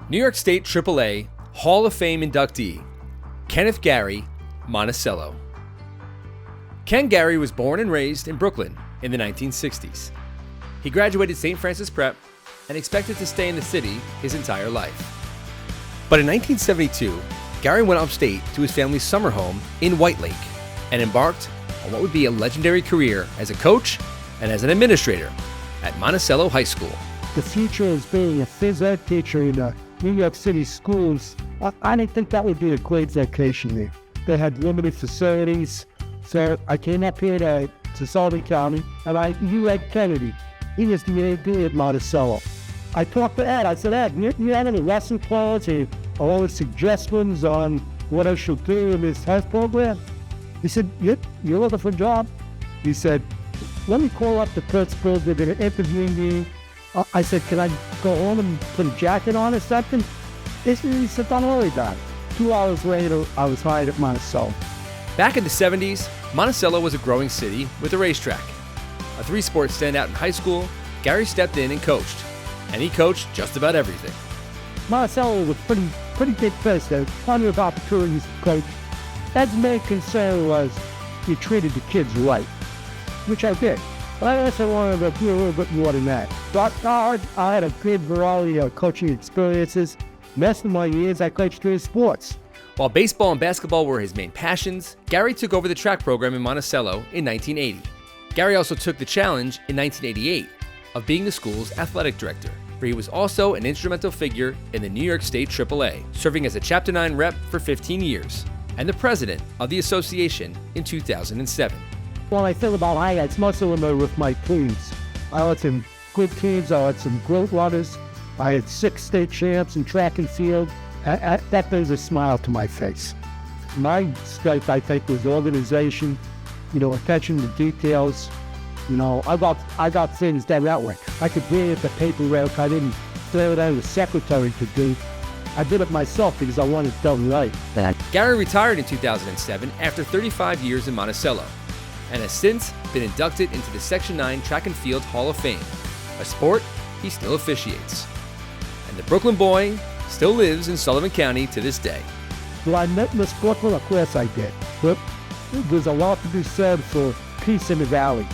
New York State AAA Hall of Fame inductee, Kenneth Garry Monticello. Ken Garry was born and raised in Brooklyn in the 1960s. He graduated St. Francis Prep and expected to stay in the city his entire life. But in 1972, Garry went upstate to his family's summer home in White Lake and embarked on what would be a legendary career as a coach and as an administrator at Monticello High School. The future is being a phys ed teacher in the New York City schools. I didn't think that would be a great vocation there. They had limited facilities. So I came up here to Sullivan County, and I knew Ed Kennedy. He was the AD at Monticello. I talked to Ed. I said, Ed, you have any lesson plans or any suggestions on what I should do in this health program? He said, you're looking for a job? He said, let me call up the principal. They're going to interview me. I said, can I go home and put a jacket on or something? He said, don't worry about it. 2 hours later, I was hired at Monticello. Back in the 70s, Monticello was a growing city with a racetrack. A three-sport standout in high school, Garry stepped in and coached. And he coached just about everything. Monticello was pretty big place. There were plenty of opportunities to coach. Ed's main concern was you treated the kids right, which I did. But I also wanted to do a little bit more than that. I had a good variety of coaching experiences. Most of my years, I coached three sports. While baseball and basketball were his main passions, Garry took over the track program in Monticello in 1980. Garry also took the challenge in 1988 of being the school's athletic director, where he was also an instrumental figure in the New York State AAA, serving as a Chapter 9 rep for 15 years and the president of the association in 2007. When I think about highlights, most of them are with my teams. I had some good teams, I had some great runners, I had 6 state champs in track and field. That brings a smile to my face. My strength, I think, was organization, attention to details. I got things done that way. I could read at the paper route. I didn't throw it on the secretary to do. I did it myself because I wanted it done right. Garry retired in 2007 after 35 years in Monticello and has since been inducted into the Section 9 Track and Field Hall of Fame, a sport he still officiates. And the Brooklyn boy still lives in Sullivan County to this day. Well, I met Miss Brooklyn, of course I did. But there's a lot to be said for peace in the valley.